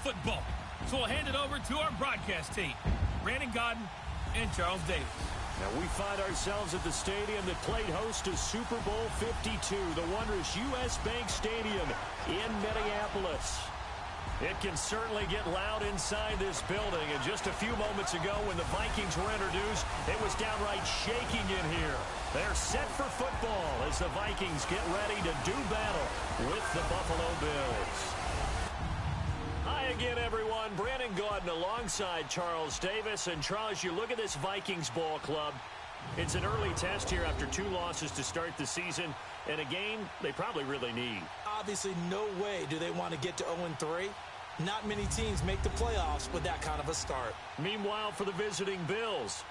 football. So we'll hand it over to our broadcast team, Brandon Gaudin and Charles Davis. Now we find ourselves at the stadium that played host to Super Bowl 52, the wondrous U.S. Bank Stadium in Minneapolis. It can certainly get loud inside this building. And just a few moments ago when the Vikings were introduced, it was downright shaking in here. They're set for football as the Vikings get ready to do battle with the Buffalo Bills. Hi again, everyone. Brandon Gaudin alongside Charles Davis. And Charles, you look at this Vikings ball club. It's an early test here after 2 losses to start the season, and a game they probably really need. Obviously, no way do they want to get to 0-3. Not many teams make the playoffs with that kind of a start. Meanwhile, for the visiting Bills,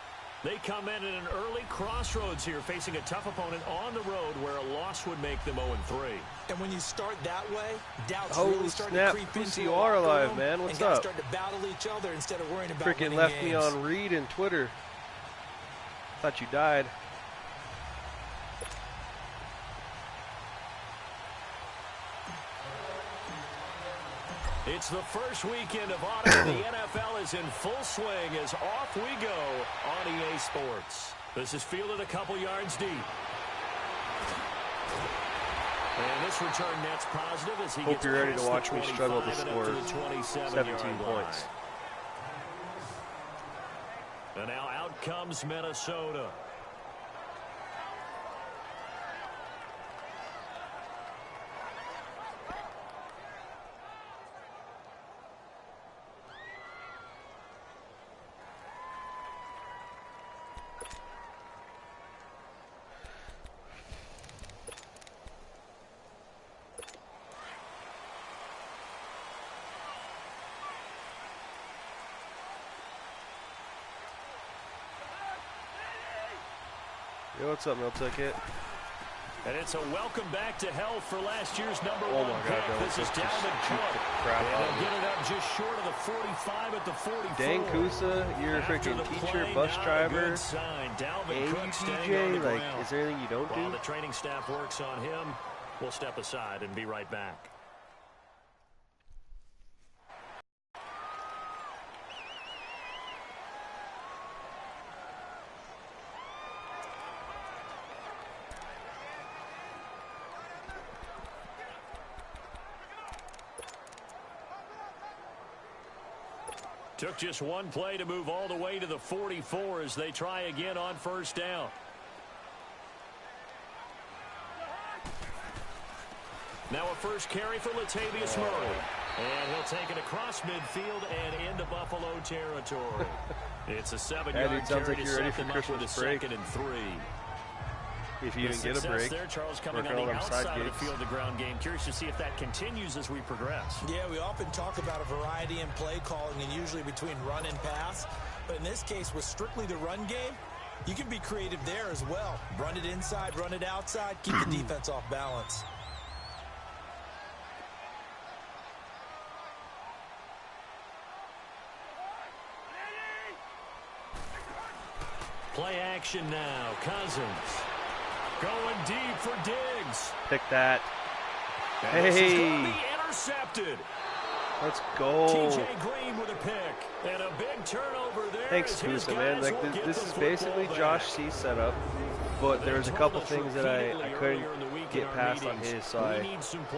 they come in at an early crossroads here, facing a tough opponent on the road where a loss would make them 0-3. And when you start that way, doubts really start to creep into you are alive, man. What's up? Start to battle each other instead of worrying about freaking left games. Me on read and Twitter. Thought you died. It's the first weekend of autumn. The NFL is in full swing as off we go on EA Sports. This is fielded a couple yards deep. And this return net's positive as he Hope you're ready to watch me struggle to score 17 points. And now out comes Minnesota. Yo, what's up, Mill Ticket? And it's a welcome back to health for last year's #1 pick. This is Dalvin Cook. And they'll get it up just short of the 45 at the 44. Dang, Kusa, you're a freaking teacher, bus driver, and you DJ. Like, is there anything you don't do? While the training staff works on him, we'll step aside and be right back. Took just one play to move all the way to the 44 as they try again on first down. Now a first carry for Latavius Murray. And he'll take it across midfield and into Buffalo territory. It's a 7-yard carry to set them up with a 2nd and 3. If you even get a break, there, Charles, coming on the outside of the field, the ground game. Curious to see if that continues as we progress. Yeah, we often talk about a variety in play calling and usually between run and pass. But in this case, with strictly the run game, you can be creative there as well. Run it inside, run it outside, keep the defense off balance. Play action now. Cousins. Going deep for Diggs. Pick that. And this is going to be intercepted. Let's go. TJ Green with a pick. And a big turnover there. Thanks, Kusa, man. Like, this is basically Josh C's setup, but there's a couple things that I couldn't get past on his, so I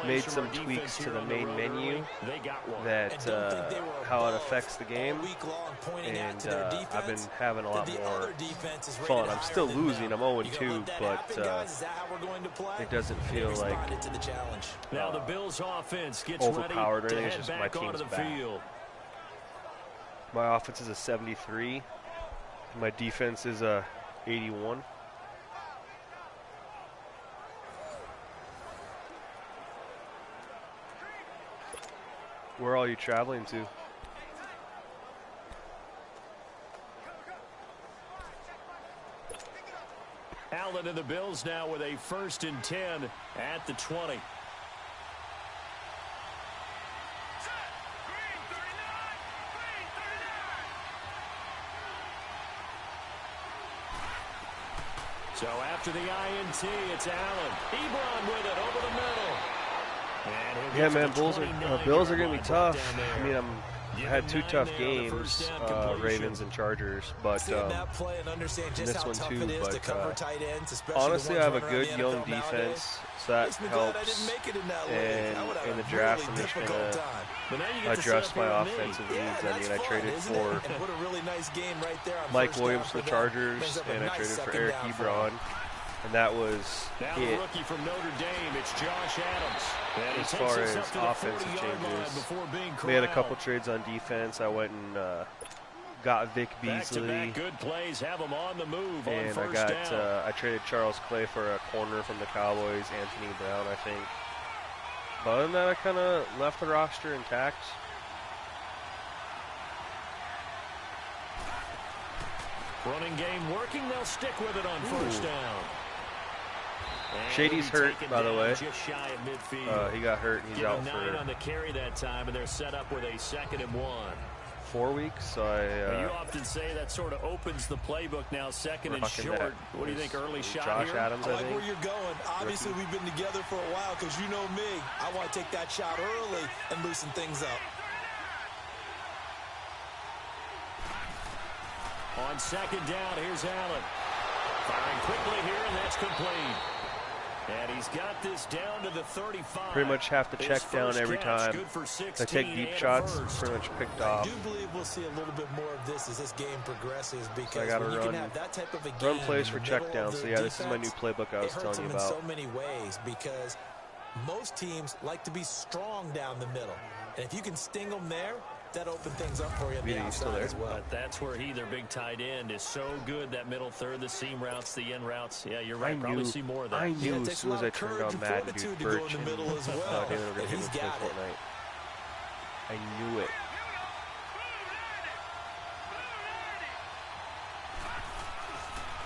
made some tweaks to the main menu that how it affects the game, and I've been having a lot more fun. I'm still losing. I'm 0-2, but it doesn't feel like now the Bills offense gets overpowered or anything. It's just my back team's onto the bad. field. My offense is a 73. My defense is a 81. Where are all you traveling to? Allen and the Bills now with a 1st and 10 at the 20. So after the INT, it's Allen. Ebron with it over the middle. Yeah, man, Bills are going to be tough. I mean, I had 2 tough games, Ravens and Chargers, but this one too. But honestly, I have a good young defense, so that helps. And in the draft, I'm just going to adjust my offensive needs. I mean, I traded for Mike Williams for the Chargers, and I traded for Eric Ebron. And that was it. Rookie from Notre Dame, it's Josh Adams. As far as offensive changes, we had a couple trades on defense. I went and got Vic Beasley, good plays, have him on the move and I traded Charles Clay for a corner from the Cowboys, Anthony Brown, I think. But other than that, I kind of left the roster intact. Running game working, they'll stick with it on first down. Shady's hurt, by the way. Just shy of midfield. He got hurt. He's out 9 on the carry that time, and they're set up with a 2nd and 1. 4 weeks. So you often say that sort of opens the playbook now, 2nd and short. What do you think? Early shot Josh here? Adams, I like where you're going. Obviously, we've been together for a while because you know me. I want to take that shot early and loosen things up. On 2nd down, here's Allen. Firing quickly here, and that's complete. And he's got this down to the 35. Pretty much have to check down every time. I take deep shots, pretty much picked off. I do believe we'll see a little bit more of this as this game progresses because I gotta when you can have that type of a game, run plays for check down. So yeah, this is my new playbook I was telling you about. It hurts them in so many ways because most teams like to be strong down the middle. And if you can sting them there, that open things up for you on the outside as well. But that's where their big tight end, is so good. That middle third, the seam routes, the in routes. Yeah, you're right. Probably see more of that. I knew as soon as I turned on Madden, dude, Birch and middle as well. He's got it. I knew it.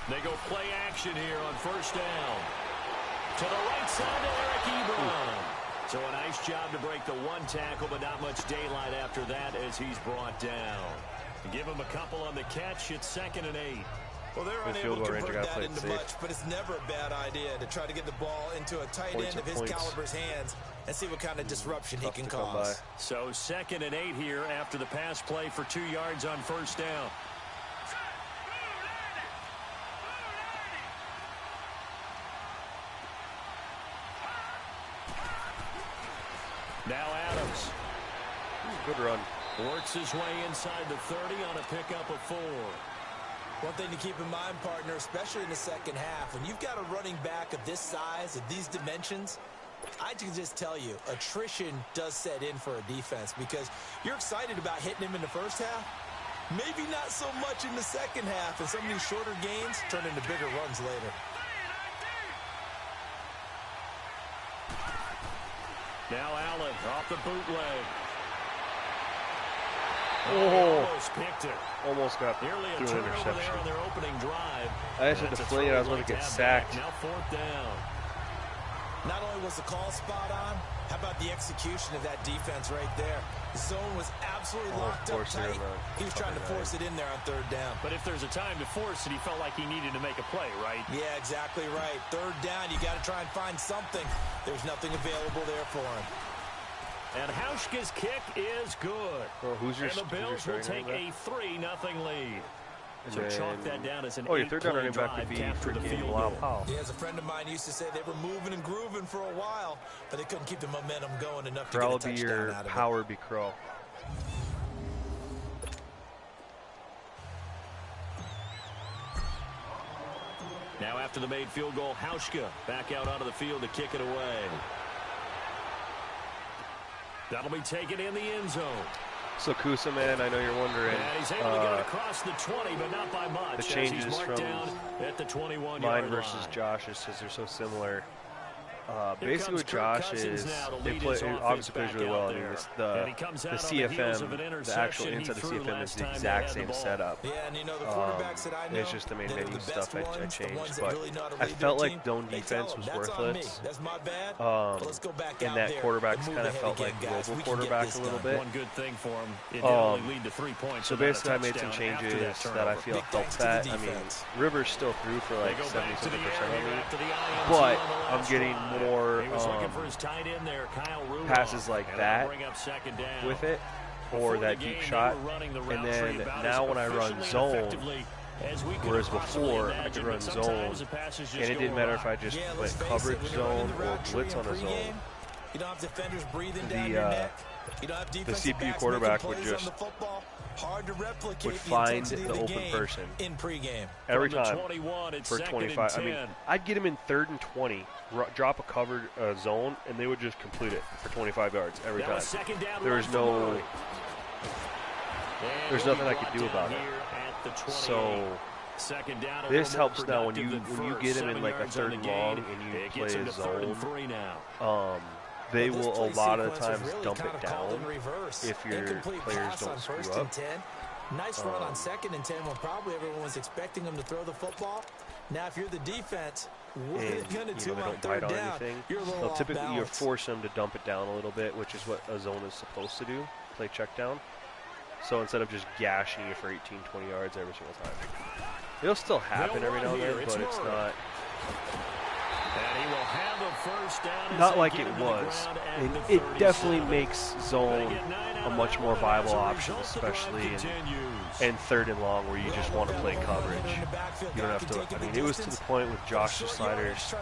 They go play action here on first down. To the right side to Eric Ebron. So a nice job to break the 1 tackle, but not much daylight after that as he's brought down. Give him a couple on the catch. It's 2nd and 8. Well, they're unable to convert that into much, but it's never a bad idea to try to get the ball into a tight end of his caliber's hands and see what kind of disruption he can cause. So 2nd and 8 here after the pass play for 2 yards on first down. Now Adams. Good run. Works his way inside the 30 on a pickup of 4. One thing to keep in mind, partner, especially in the second half, when you've got a running back of this size, of these dimensions, I can just tell you, attrition does set in for a defense because you're excited about hitting him in the first half. Maybe not so much in the second half, and some of these shorter gains turn into bigger runs later. Now Allen off the bootleg. Almost picked it. Almost got nearly a through an turnover interception. there on their opening drive. I just had to fling it. I was going to get sacked. Now 4th down. Not only was the call spot on, how about the execution of that defense right there? The zone was absolutely locked up tight. He was trying to force it in there on 3rd down. But if there's a time to force it, he felt like he needed to make a play, right? Yeah, exactly right. 3rd down, you got to try and find something. There's nothing available there for him. And Hauschka's kick is good. Well, and the Bills will take a 3-0 lead. So chalk that down as an 8-play drive after the field goal. Yeah, as a friend of mine used to say, they were moving and grooving for a while, but they couldn't keep the momentum going enough to get a touchdown out of it. Power be Crow. Now after the made field goal, Hauschka back out onto the field to kick it away. That'll be taken in the end zone. So Kusa, man, I know you're wondering. And he's able to get it across the 20, but not by much. The changes from down at the 21-yard mine versus Josh's, because they're so similar. Basically what Josh is, they play, obviously plays really well. I mean, the CFM, the actual inside the CFM is the exact same setup. It's just the main menu stuff I changed. But I felt like zone defense was worthless. And that quarterback's kind of felt like global quarterback a little bit. One good thing for him, it only lead to 3 points. So basically I made some changes that I feel helped that. I mean, Rivers still threw for like 77% of me, but I'm getting more passes like that with it, or that deep shot. And then now when I run zone, whereas before I could run zone, and it didn't matter if I just went coverage zone or blitz on a zone. The CPU quarterback would just find the open person every time for 25. I mean, I'd get him in 3rd and 20, drop a covered zone, and they would just complete it for 25 yards every time. There's nothing I could do about it. So this helps now when you get him in like a 3rd and long and you play a zone. They will a lot of times dump it down if your players don't screw up. Nice run on 2nd and 10 when probably everyone was expecting them to throw the football. Now, if you're the defense, what are they going to do on 3rd down? So typically you force them to dump it down a little bit, which is what a zone is supposed to do, play check down. So instead of just gashing you for 18, 20 yards every single time. It'll still happen every now and then, but it's not... Not like it was. It definitely makes zone a much more viable option, especially in 3rd and long where you just want to play coverage. You don't have to. I mean, it was to the point with Josh's sliders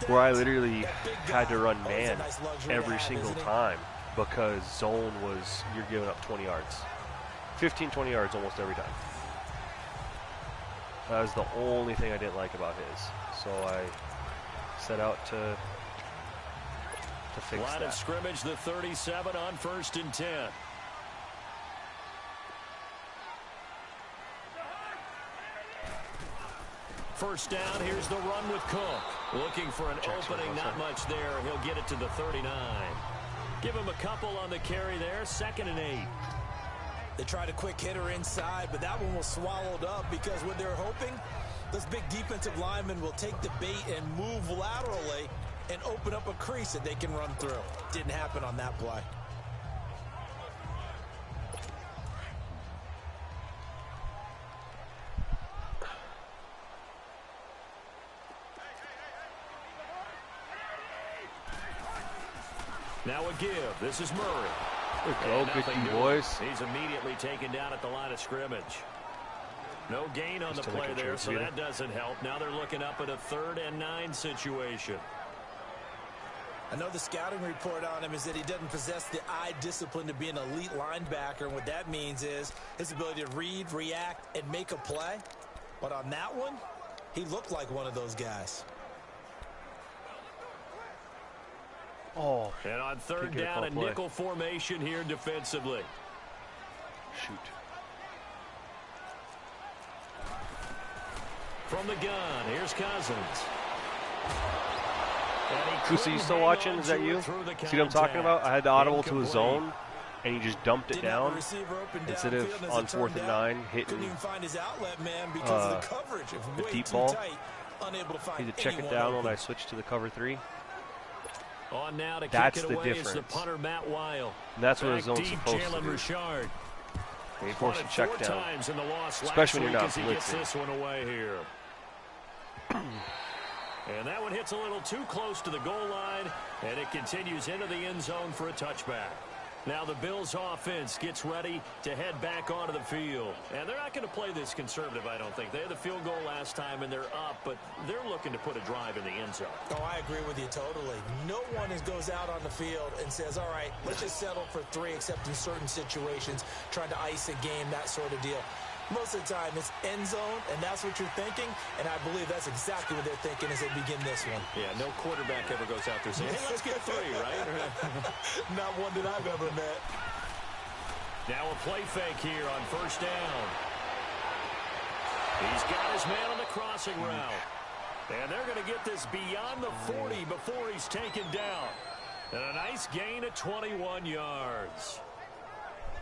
where I literally had to run man every single time because zone was, you're giving up 20 yards. 15, 20 yards almost every time. That was the only thing I didn't like about his. So I set out to fix that. Line of scrimmage, the 37 on 1st and 10. First down, here's the run with Cook. Looking for an opening, not much there. He'll get it to the 39. Give him a couple on the carry there, 2nd and 8. They tried a quick hitter inside, but that one was swallowed up because what they're hoping, those big defensive linemen will take the bait and move laterally and open up a crease that they can run through. Didn't happen on that play. Now a give. This is Murray. Good go, good D, boys. He's immediately taken down at the line of scrimmage. No gain on the play there, so that doesn't help. Now they're looking up at a 3rd and 9 situation. I know the scouting report on him is that he doesn't possess the eye discipline to be an elite linebacker. And what that means is his ability to read, react, and make a play. But on that one, he looked like one of those guys. Oh, and on 3rd down, a nickel formation here defensively. Shoot. From the gun, here's Cousins. Kusa, you still watching? Is that you? See what I'm talking about? I had the audible to a zone, and he just dumped it down instead of on 4th and 9 hitting the deep ball. Need to check it down when I switch to the cover 3. On now to that's kick it the away difference. The punter, Matt Weil. And that's what a zone's supposed to do. Richard. They force a check down, especially when you're not blitzing. This one away here. And that one hits a little too close to the goal line, and it continues into the end zone for a touchback. Now the Bills offense gets ready to head back onto the field. And they're not going to play this conservative, I don't think. They had the field goal last time, and they're up, but they're looking to put a drive in the end zone. Oh, I agree with you totally. No one goes out on the field and says, all right, let's just settle for 3, except in certain situations, trying to ice a game, that sort of deal. Most of the time, it's end zone, and that's what you're thinking, and I believe that's exactly what they're thinking as they begin this one. Yeah, no quarterback ever goes out there saying, hey, let's get 3, right? Not one that I've ever met. Now a play fake here on 1st down. He's got his man on the crossing route. And they're going to get this beyond the 40 before he's taken down. And a nice gain of 21 yards.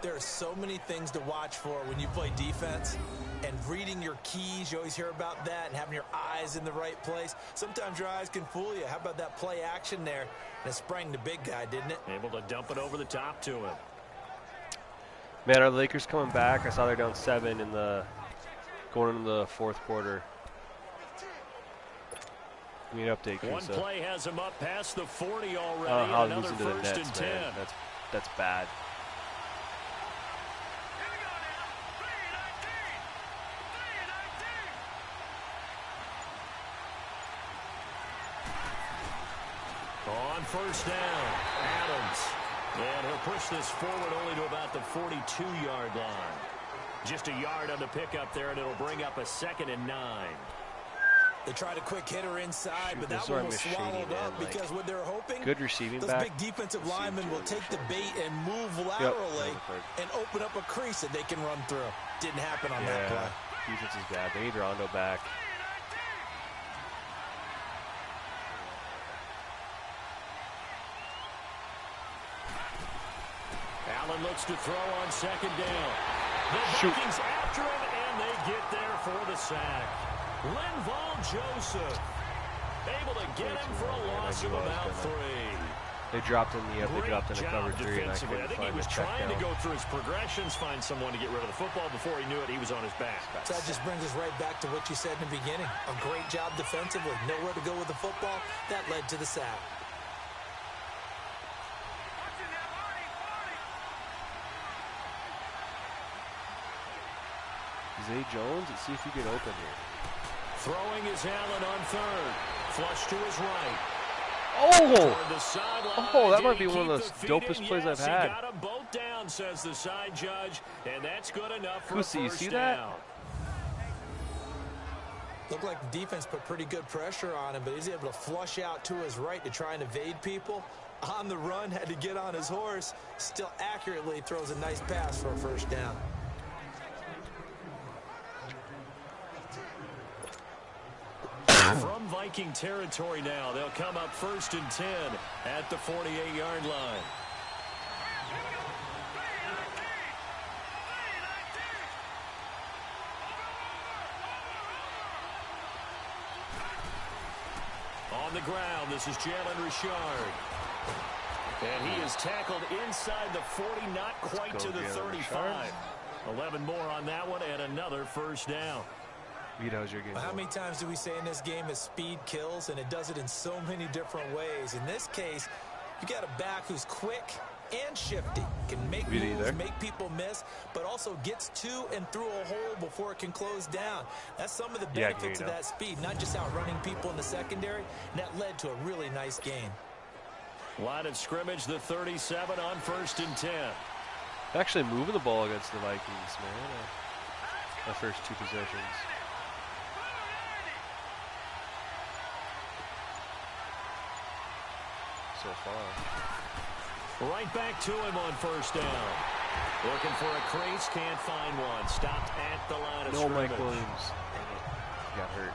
There are so many things to watch for when you play defense, and reading your keys, you always hear about that, and having your eyes in the right place. Sometimes your eyes can fool you. How about that play action there? And it sprang the big guy, didn't it? Able to dump it over the top to him. Man, are the Lakers coming back? I saw they're down 7 going into the 4th quarter. Give me an update, Kusa. One play has him up past the 40 already. How Another losing to the first Nets, and 10. man. That's bad. On first down, Adams. And he'll push this forward only to about the 42-yard line. Just a yard on the pickup there, and it'll bring up a 2nd and 9. They tried a quick hitter inside, but that one was swallowed up because what they're hoping, good receiving those back. big defensive linemen will take the bait and move laterally and open up a crease that they can run through. Didn't happen on that play. Defense is bad. They need Rondo back. Allen looks to throw on 2nd down. The Vikings after him, and they get there for the sack. Linval Joseph able to get him for a loss of about 3. They dropped in the they dropped in a cover 3, and I think he was trying to go through his progressions, find someone to get rid of the football. Before he knew it, he was on his back. So that just brings us right back to what you said in the beginning. A great job defensively. Nowhere to go with the football. That led to the sack. Zay Jones, let's see if he can open here. Throwing is Allen on 3rd. Flush to his right. Oh, that might be one of the dopest plays I've had. He got them both down, says the side judge, and that's good enough for Kusa, you see that? Looked like the defense put pretty good pressure on him, but he's able to flush out to his right to try and evade people. On the run, had to get on his horse. Still accurately throws a nice pass for a 1st down. From Viking territory now, they'll come up 1st and 10 at the 48-yard line. On the ground, this is Jalen Richard. And he is tackled inside the 40, not quite to the 35. 11 more on that one, and another 1st down. How many times do we say in this game that speed kills, and it does it in so many different ways? In this case, you got a back who's quick and shifty, can make moves, make people miss, but also gets to and through a hole before it can close down. That's some of the benefits of that speed, not just outrunning people in the secondary, and that led to a really nice gain. Line of scrimmage, the 37 on 1st and 10. Actually moving the ball against the Vikings, man. The first 2 possessions. So far. Right back to him on 1st down. Looking for a crease, can't find one. Stopped at the line of scrimmage. Mike Williams. Got hurt.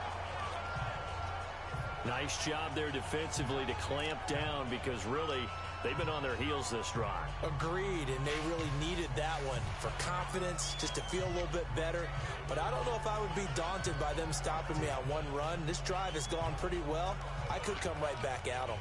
Nice job there defensively to clamp down, because really they've been on their heels this drive. Agreed, and they really needed that one for confidence, just to feel a little bit better. But I don't know if I would be daunted by them stopping me on one run. This drive has gone pretty well. I could come right back at them.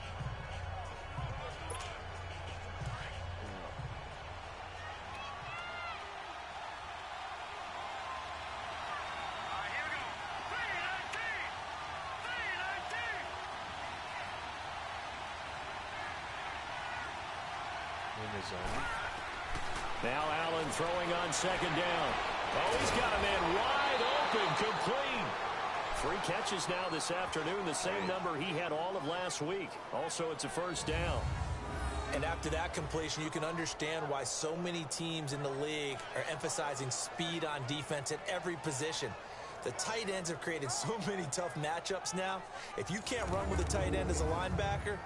Now Allen throwing on 2nd down. Oh, he's got a man wide open, complete. 3 catches now this afternoon, the same number he had all of last week. Also, it's a 1st down. And after that completion, you can understand why so many teams in the league are emphasizing speed on defense at every position. The tight ends have created so many tough matchups now. If you can't run with a tight end as a linebacker,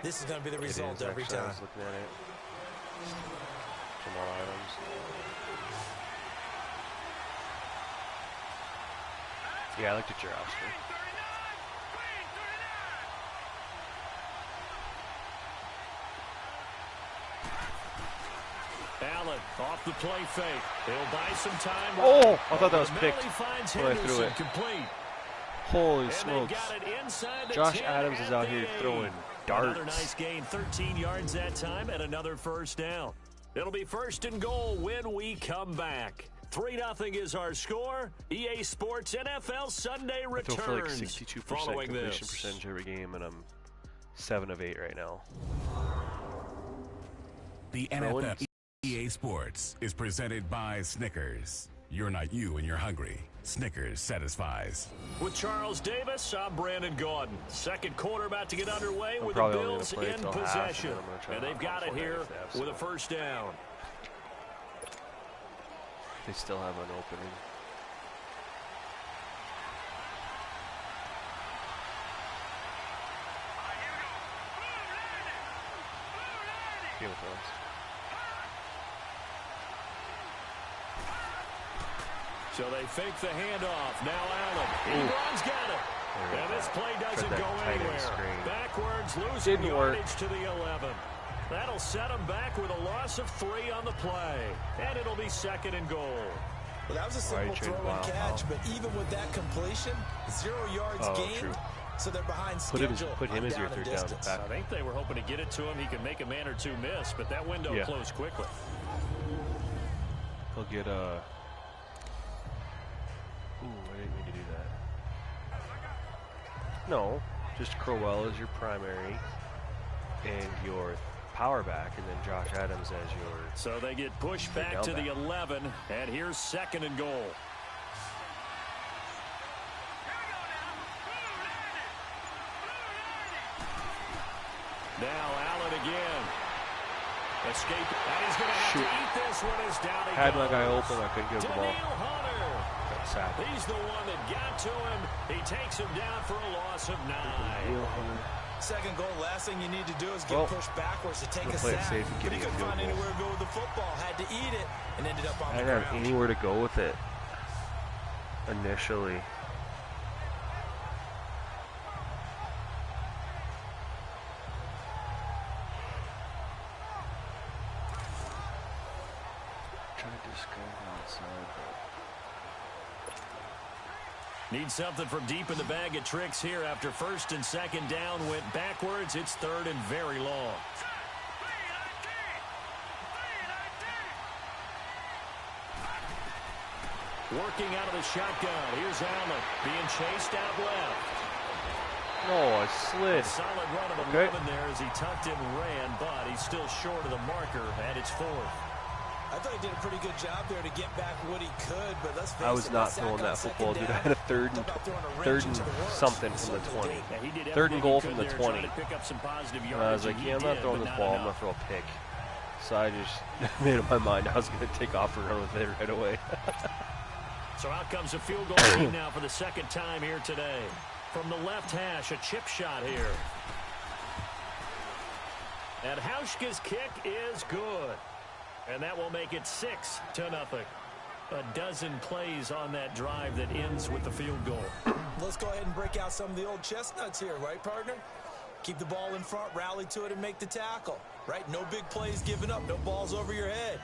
this is going to be the result every time. Jamal Adams. Yeah, I looked at your roster. Allen off the play fake. He'll buy some time. Oh, I thought that was picked when I threw it. Complete. Holy smokes. Josh Adams is out here throwing darts. Another nice gain, 13 yards that time, and another 1st down. It'll be 1st and goal when we come back. 3-0 is our score. EA Sports NFL Sunday returns. I throw for like 62% completion this. percentage every game, and I'm 7 of 8 right now. The NFL EA Sports is presented by Snickers. You're not you and you're hungry. Snickers satisfies. With Charles Davis, I'm Brandon Gaudin. Second quarter about to get underway with the Bills in possession. And they've got it here with a first down. They still have an opening. Game of Thrones. So they fake the handoff. Now Allen. Ebron's got it. And this play doesn't go anywhere. Backwards, losing yardage to the 11. That'll set them back with a loss of 3 on the play. And it'll be 2nd and goal. Well, that was a simple throw and catch, but even with that completion, 0 yards gained. True. So they're behind schedule. Put him as your third down back. I think they were hoping to get it to him. He could make a man or two miss, but that window closed quickly. He'll get a... Ooh, I didn't mean to do that. No, just Crowell as your primary and your power back, and then Josh Adams as your... So they get pushed back to the 11, and here's 2nd and goal. Now Allen again. Escape. And he's going to have to eat this one as down he Had goes. my guy open, I couldn't give him the ball. He's the one that got to him. He takes him down for a loss of 9. 2nd goal, last thing you need to do is get pushed backwards to take a sack. But he couldn't find anywhere to go with the football. Had to eat it and ended up on the ground. I didn't have anywhere to go with it initially. Need something from deep in the bag of tricks here after 1st and 2nd down went backwards. It's 3rd and very long. Working out of the shotgun. Here's Allen being chased out left. No, I slid. A solid run of 11 there as he tucked and ran, but he's still short of the marker, and it's 4th. I thought he did a pretty good job there to get back what he could, but let's face it. I was not throwing that football, dude. I had a third and something from the 20. Yeah, 3rd and goal from the 20. And I was like, yeah, I'm not throwing this ball. I'm going to throw a pick. So I just made up my mind I was going to take off and run with it right away. So out comes a field goal team now for the 2nd time here today. From the left hash, a chip shot here. And Hauschka's kick is good. And that will make it 6-0. A dozen plays on that drive that ends with the field goal. Let's go ahead and break out some of the old chestnuts here, right, partner? Keep the ball in front, rally to it, and make the tackle, right? No big plays given up, no balls over your head.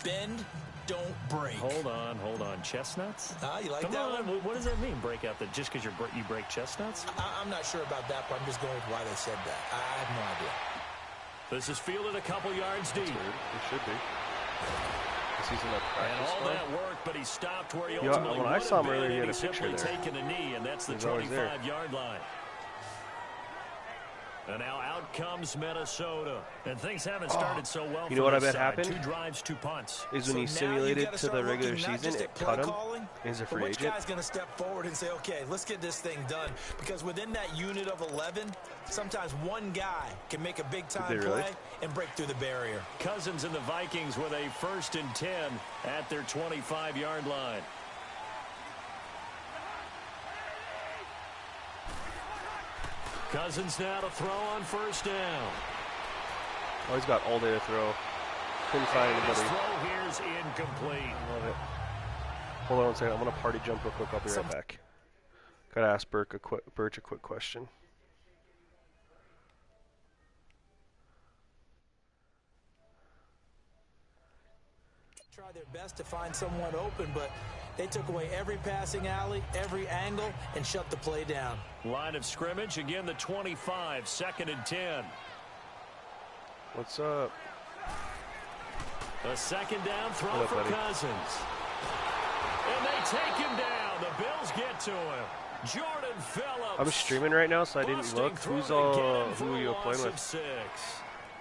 Bend, don't break. Hold on. Chestnuts? You like Come that on. one? What does that mean, break out? Just because you break chestnuts? I'm not sure about that, but I'm just going with why they said that. I have no idea. This is fielded a couple yards deep. It should be. And all that work, but he stopped where he ultimately when I saw him earlier, he had a picture there. Taking a knee, and that's the 25-yard line. And now out comes Minnesota. And things haven't started so well. You know what I bet happened? 2 drives, 2 punts. Is when he simulated to the regular season, it cut him. He's a free agent. Which guy's going to step forward and say, okay, let's get this thing done? Because within that unit of 11, sometimes one guy can make a big-time play and break through the barrier. Cousins and the Vikings with a 1st and 10 at their 25-yard line. Cousins now to throw on 1st down. Oh, he's got all day to throw. Couldn't find anybody. His throw here's incomplete. I love it. Hold on one second. I'm going to party jump real quick. I'll be right back. Got to ask Birch a quick question. Try their best to find someone open, but they took away every passing alley, every angle, and shut the play down. Line of scrimmage, again the 25, 2nd and 10. What's up? A 2nd down throw for Cousins. And they take him down. The Bills get to him. Jordan Phillips. I'm streaming right now, so I didn't look. Who are you playing with? 6.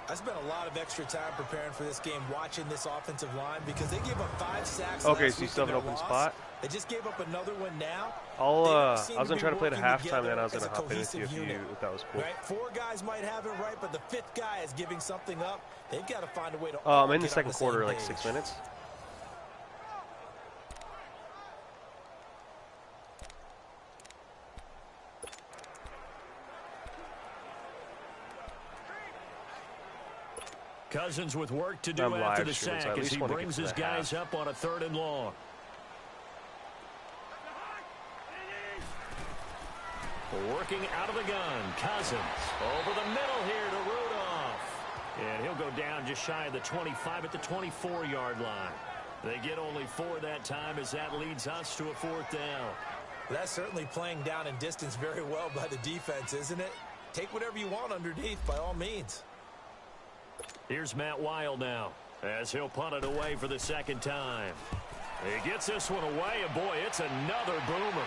I spent a lot of extra time preparing for this game, watching this offensive line, because they gave up 5 sacks. Okay, so you still have an open spot? They just gave up another one now. I was going to try to play the halftime, and then I was going to hop in with you if that was cool. Right? 4 guys might have it right, but the 5th guy is giving something up. They've got to find a way to I'm in the second quarter, like 6 minutes. Cousins with work to do after the sack as he brings his guys up on a 3rd and long. Working out of the gun, Cousins over the middle here to Rudolph. And he'll go down just shy of the 25 at the 24-yard line. They get only 4 that time as that leads us to a 4th down. That's certainly playing down in distance very well by the defense, isn't it? Take whatever you want underneath by all means. Here's Matt Wild now as he'll punt it away for the 2nd time. He gets this one away, and boy, it's another boomer.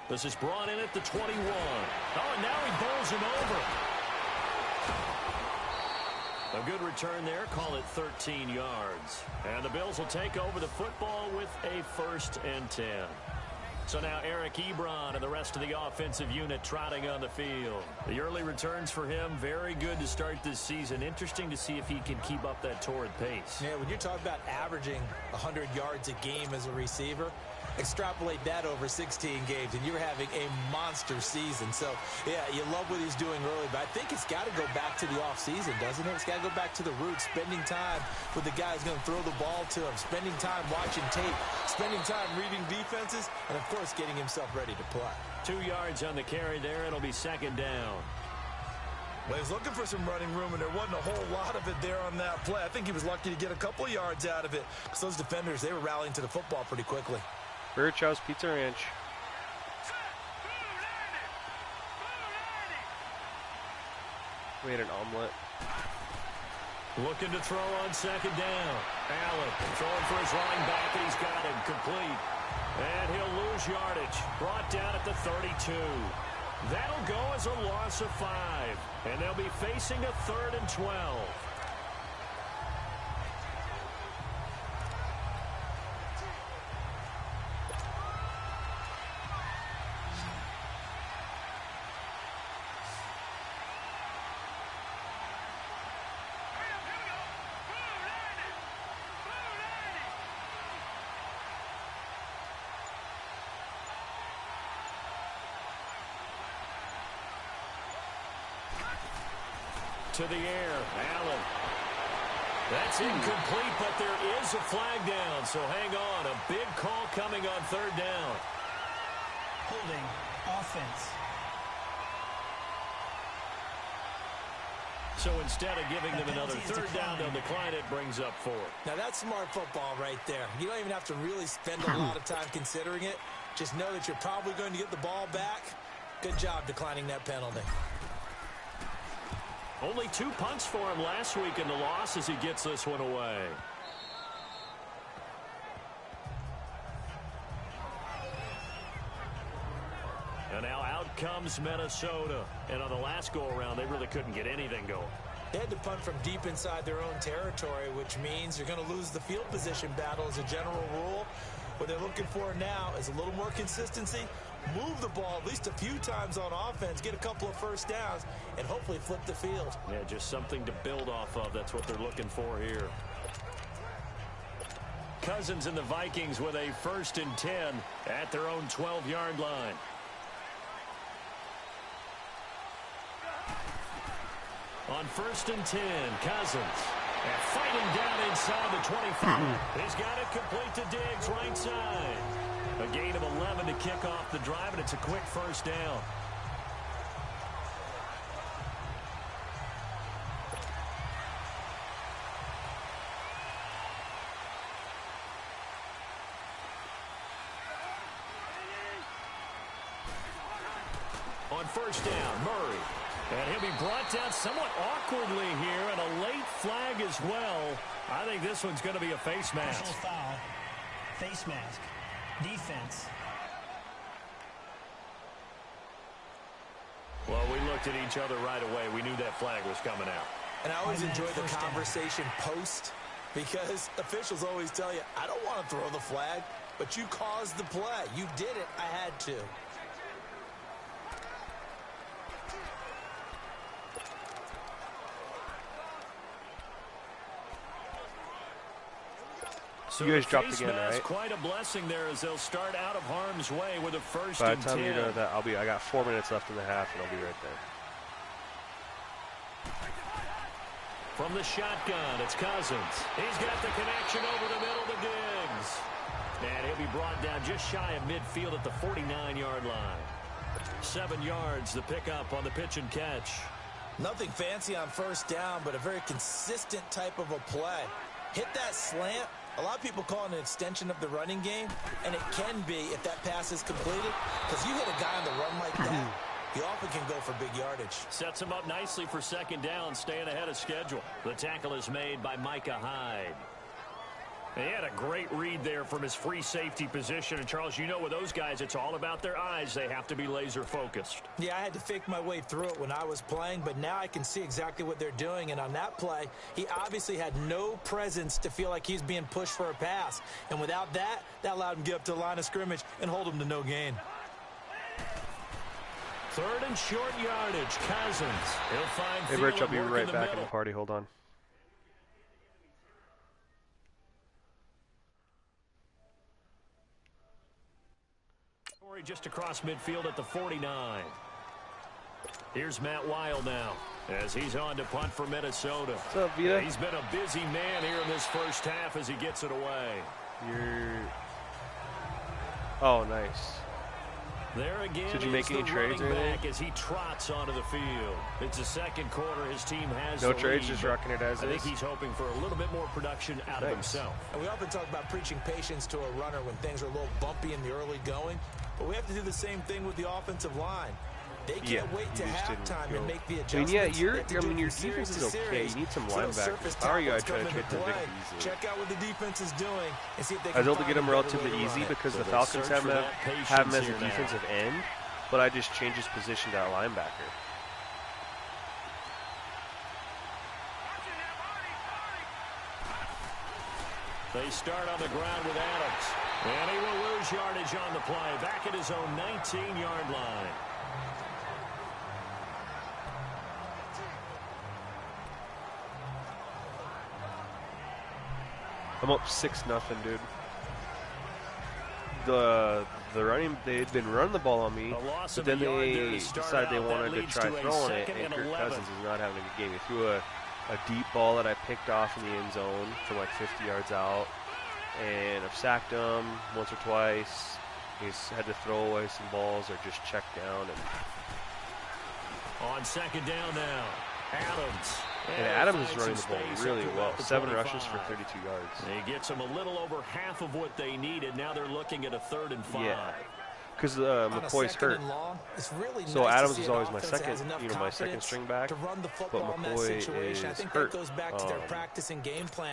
This is brought in at the 21. Oh, and now he bowls him over. A good return there. Call it 13 yards. And the Bills will take over the football with a 1st and 10. So now Eric Ebron and the rest of the offensive unit trotting on the field. The early returns for him, very good to start this season. Interesting to see if he can keep up that torrid pace. Yeah, when you're talking about averaging 100 yards a game as a receiver, extrapolate that over 16 games, and you're having a monster season. So, yeah, you love what he's doing early, but I think it's got to go back to the offseason, doesn't it? It's got to go back to the roots, spending time with the guy who's going to throw the ball to him, spending time watching tape, spending time reading defenses, and, of course, getting himself ready to play. 2 yards on the carry there. It'll be 2nd down. Well, he was looking for some running room, and there wasn't a whole lot of it there on that play. I think he was lucky to get a couple of yards out of it because those defenders, they were rallying to the football pretty quickly. Birchhouse Pizza Ranch. We had an omelet. Looking to throw on 2nd down. Allen throwing for his running back, and he's got him complete. And he'll lose yardage. Brought down at the 32. That'll go as a loss of 5. And they'll be facing a 3rd and 12. To the air, Allen. That's incomplete, but there is a flag down, so hang on. A big call coming on 3rd down. Holding offense. So instead of giving them another 3rd down, they'll decline it, brings up 4. Now that's smart football right there. You don't even have to really spend a lot of time considering it. Just know that you're probably going to get the ball back. Good job declining that penalty. Only 2 punts for him last week in the loss as he gets this one away. And now out comes Minnesota. And on the last go-around, they really couldn't get anything going. They had to punt from deep inside their own territory, which means you're going to lose the field position battle as a general rule. What they're looking for now is a little more consistency. Move the ball at least a few times on offense, get a couple of 1st downs, and hopefully flip the field. Yeah, just something to build off of. That's what they're looking for here. Cousins and the Vikings with a 1st and 10 at their own 12-yard line. On 1st and 10, Cousins. And fighting down inside the 25. He's got it complete to Diggs, right side. A gain of 11 to kick off the drive, and it's a quick 1st down. On 1st down, Murray. And he'll be brought down somewhat awkwardly here, and a late flag as well. I think this one's going to be a face mask. Foul. Face mask. Defense. Well, we looked at each other right away. We knew that flag was coming out. And I always enjoy the conversation post, because officials always tell you, I don't want to throw the flag, but you caused the play. You did it. I had to. So you guys dropped again, right? Quite a blessing there as they'll start out of harm's way with a first By and the time 10. you know that, I got 4 minutes left in the half, and I'll be right there. From the shotgun, it's Cousins. He's got the connection over the middle to Diggs. And he'll be brought down just shy of midfield at the 49-yard line. 7 yards, the pickup on the pitch and catch. Nothing fancy on first down, but a very consistent type of a play. Hit that slant. A lot of people call it an extension of the running game, and it can be if that pass is completed, because you hit a guy on the run like that, he often can go for big yardage. Sets him up nicely for second down, staying ahead of schedule. The tackle is made by Micah Hyde. He had a great read there from his free safety position. And, Charles, you know with those guys, it's all about their eyes. They have to be laser focused. Yeah, I had to fake my way through it when I was playing, but now I can see exactly what they're doing. And on that play, he obviously had no presence to feel like he's being pushed for a pass. And without that, that allowed him to get up to the line of scrimmage and hold him to no gain. Third and short yardage, Cousins. He'll find Hey, Rich, I'll be right back in the party. Hold on. Just across midfield at the 49. Here's Matt Weil now as he's on to punt for Minnesota. What's up, Vita? He's been a busy man here in this first half as he gets it away. Oh, nice. There again. Did you make any trades or anything? As he trots onto the field. It's the second quarter. His team has no trades, just rocking it as is. I think he's hoping for a little bit more production out of himself. And we often talk about preaching patience to a runner when things are a little bumpy in the early going. But we have to do the same thing with the offensive line. They can't wait to halftime and make the adjustments. Your defense is okay. You need some linebackers. How are you? I try to trade them easily. Check out what the defense is doing and see if they can I was able to get them relatively easy because the Falcons have him as a defensive end, but I just changed his position to a linebacker. They start on the ground with Adams. And he will lose yardage on the play. Back at his own 19-yard line. I'm up 6-0, dude. The running, they'd been running the ball on me, but then they decided they wanted to try throwing it, and Kirk Cousins is not having a good game. He threw a deep ball that I picked off in the end zone from like 50 yards out, and I've sacked him once or twice. He's had to throw away some balls or just check down. And on second down now, Adams. And Adams is running the ball really well. 7 rushes for 32 yards. He gets them a little over half of what they needed. Now they're looking at a 3rd and 5. Yeah, because McCoy's hurt. So Adams is always my second, my second string back. But McCoy is hurt.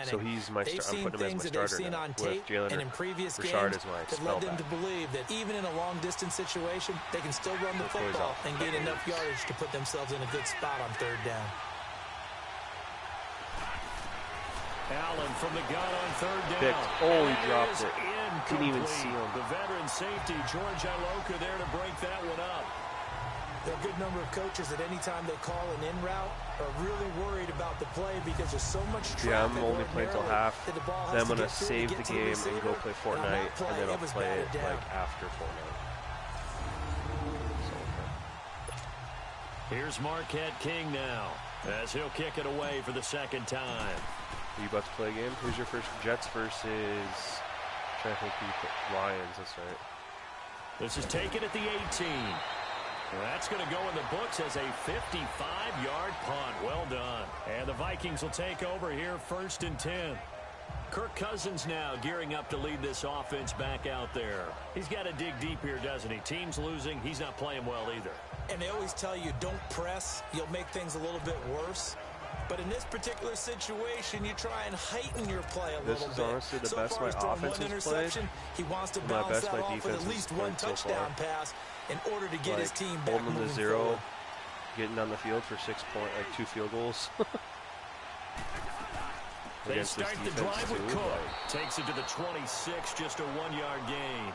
So he's my. I'm putting him as my starter now with Jalen Richard as my spell back. To believe that even in a long-distance situation, they can still run the football and gain enough yardage to put themselves in a good spot on 3rd down. Allen from the gun on 3rd down. Picked. Oh, he dropped it. Couldn't even see him. The veteran safety, George Iloka, there to break that one up. There are a good number of coaches that any time they call an in route are really worried about the play because there's so much traffic. Yeah, I'm only playing till half. Then I'm going to save the game and go play Fortnite, and then I'll play it like after Fortnite. Here's Marquette King now as he'll kick it away for the second time. Are you about to play a game? Who's your first? Jets versus, I'm trying to think who Lions, that's right. This is taken at the 18. That's going to go in the books as a 55-yard punt. Well done. And the Vikings will take over here 1st and 10. Kirk Cousins now gearing up to lead this offense back out there. He's got to dig deep here, doesn't he? Team's losing. He's not playing well either. And they always tell you, don't press. You'll make things a little bit worse. But in this particular situation, you try and heighten your play a little bit. This is honestly the best my offense has played. He wants to My balance best that my off with defense at least one touchdown pass in order to get his team back holding them moving to 0, forward. getting on the field for 6 points, like 2 field goals. They start the drive with Cook. Takes it to the 26, just a 1-yard gain.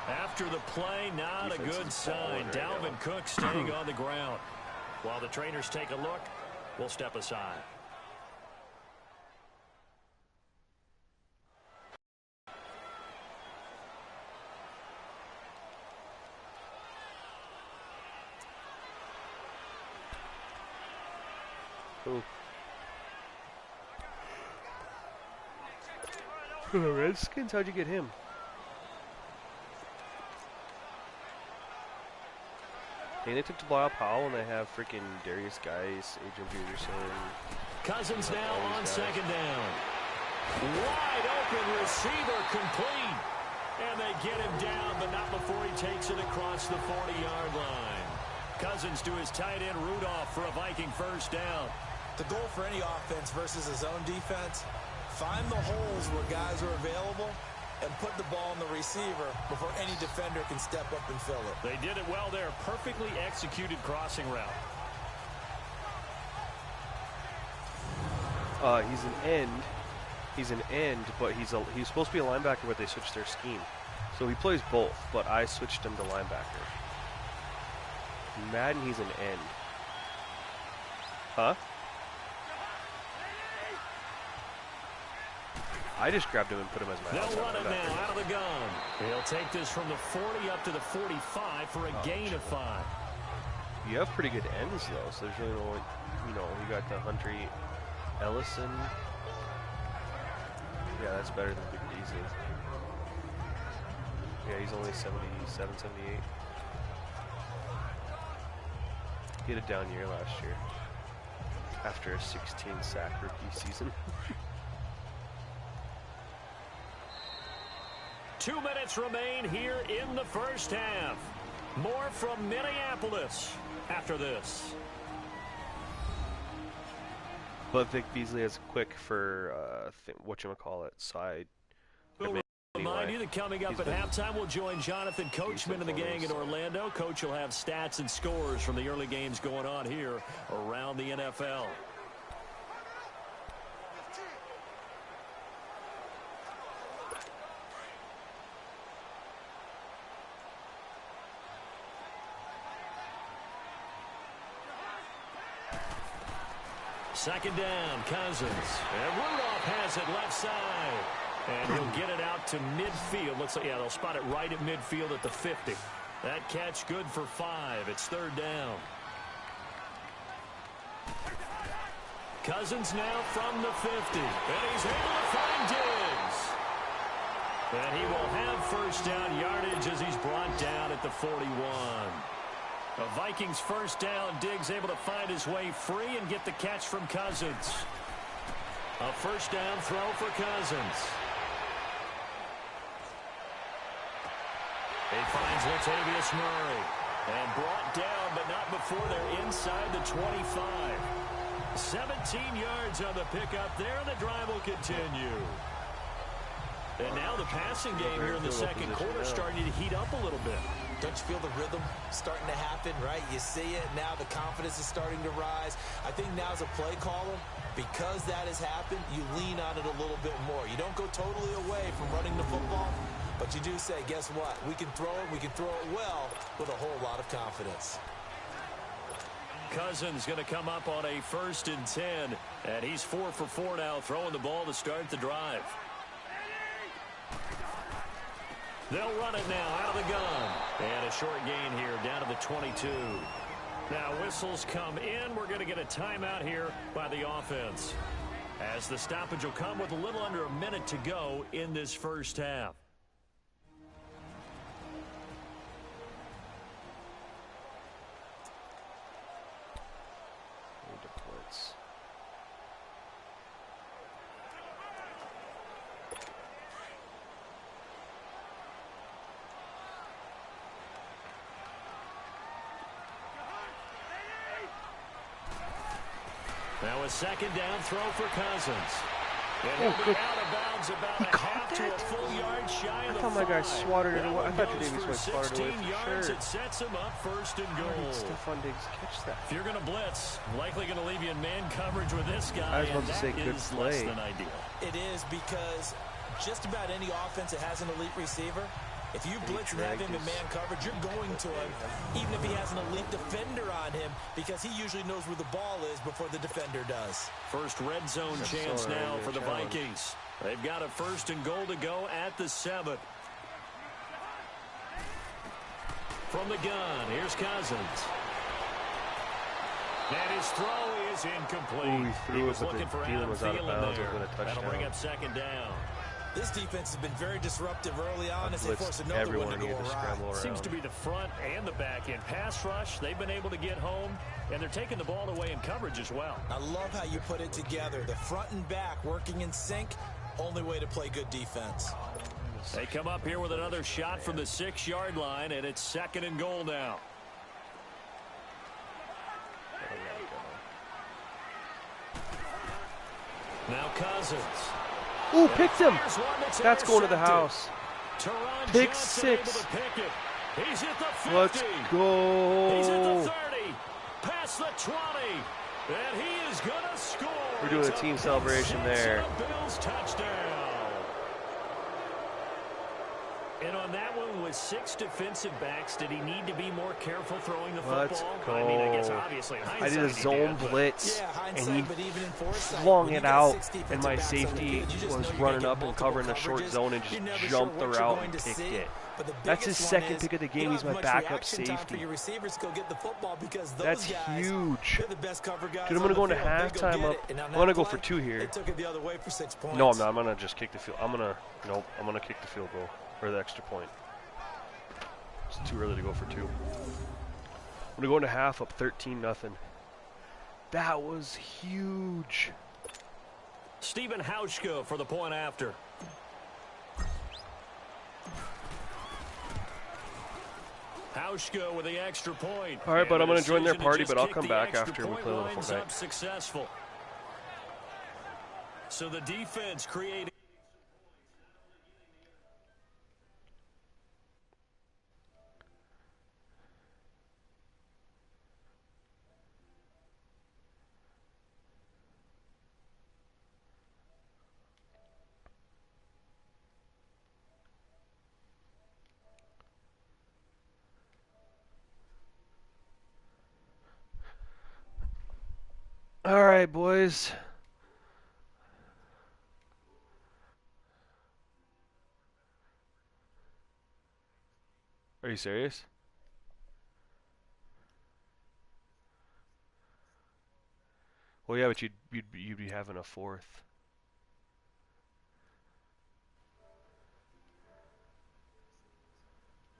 After the play, not a good sign. Dalvin Cook staying on the ground. While the trainers take a look, we'll step aside. Cool. The Redskins, how'd you get him? Hey, they took to Bilal Powell and they have freaking Darius Geis, Adrian Peterson. Cousins now on second down. Wide open receiver complete. And they get him down, but not before he takes it across the 40-yard line. Cousins to his tight end Rudolph for a Viking first down. The goal for any offense versus his own defense, find the holes where guys are available and put the ball in the receiver before any defender can step up and fill it. They did it well there. Perfectly executed crossing route. He's an end. He's an end, but he's supposed to be a linebacker, but they switched their scheme. So he plays both, but I switched him to linebacker. In Madden, he's an end. Huh? I just grabbed him and put him as my They'll run it now out of the gun. He'll take this from the 40 up to the 45 for a gain of 5. You have pretty good ends, though, so there's really no, you got the Hunter Ellison. Yeah, that's better than Big Beasley. Yeah, he's only 77, 78. He had a down year last year after a 16-sack rookie season. 2 minutes remain here in the first half. More from Minneapolis after this. But Vic Beasley is quick for whatchamacallit side. We'll remind you that coming up at halftime, we'll join Jonathan Coachman and the gang in Orlando. Coach will have stats and scores from the early games going on here around the NFL. Second down, Cousins. And Rudolph has it left side. And he'll get it out to midfield. Looks like, yeah, they'll spot it right at midfield at the 50. That catch good for 5. It's third down. Cousins now from the 50. And he's able to find Diggs. And he will have first down yardage as he's brought down at the 41. The Vikings first down. Diggs able to find his way free and get the catch from Cousins. A first down throw for Cousins. He finds Latavius Murray. And brought down, but not before they're inside the 25. 17 yards on the pickup there. The drive will continue. And now the passing game here in the second quarter starting to heat up a little bit. Don't you feel the rhythm starting to happen, right? You see it. Now the confidence is starting to rise. I think now as a play caller, because that has happened, you lean on it a little bit more. You don't go totally away from running the football, but you do say, guess what? We can throw it. We can throw it well with a whole lot of confidence. Cousins going to come up on a 1st and 10, and he's 4 for 4 now, throwing the ball to start the drive. They'll run it now out of the gun. And a short gain here down to the 22. Now whistles come in. We're going to get a timeout here by the offense, as the stoppage will come with a little under a minute to go in this first half. Now a second down throw for Cousins. And Oh, he'll be good. out of bounds about He a caught half to that? a full yard shy of I the thought my guy 5. swatted it That away. I one thought goes Davis for was swatted away 16 for yards. sure. It sets him up first and How did goal. Stephon Diggs catch that? If you're going to blitz, likely going to leave you in man coverage with this guy. I was about and to say that good is play. less than ideal. It is because just about any offense that has an elite receiver, if you blitz and have him in man coverage, you're going to him, even if he has an elite defender on him, because he usually knows where the ball is before the defender does. First red zone chance now for the Vikings. They've got a first and goal to go at the 7. From the gun, here's Cousins. And his throw is incomplete. Oh, he threw it, but looking for the Adam was out of Thielen bounds. there. It was a That'll bring touchdown. up second down. This defense has been very disruptive early on as they Blitz force another everyone one to go needed to scramble awry. around. Seems to be the front and the back end. Pass rush, they've been able to get home, and they're taking the ball away in coverage as well. I love how you put it together. The front and back working in sync, only way to play good defense. They come up here with another shot from the 6-yard line, and it's second and goal now. Now Cousins. Ooh, picked him. That's going to the house. Pick 6. He's at the 50. Let's go. He's at the 30. Past the 20. And he is going to score. We're doing a team celebration there. Bills touchdown. And on that one, with 6 defensive backs, did he need to be more careful throwing the football? Let's go. I mean, I guess obviously in I did a hindsight, zone he did, blitz, Yeah, and hindsight, he but even in foresight, flung when you it got out, 6 defensive and my backs on the safety field, you just know was you're gonna running get up and multiple covering the short coverages. zone and You're never just sure jumped what the you're route going and to picked see. it. But the That's his biggest one second is pick of the you game. don't He's have my much backup reaction time for safety. your receivers to go get the football because those That's guys, huge. they're the best cover guys Dude, I'm on going to go the into field. They go halftime get up. it. And on I'm that going to go play, for 2 here. They took it the other way for 6 points. No, I'm not. I'm going to just kick the field. Nope, I'm going to kick the field goal or the extra point. It's too early to go for 2. I'm going to go into half up 13-0. That was huge. Stephen Hauschka for the point after. Hauschka with the extra point. All right, but And I'm the going to join their decision to party, just but I'll kick come the back extra after we point play a little lines fullback. up successful. So the defense creating. All right, boys. Are you serious? Well, yeah, but you'd be having a 4th.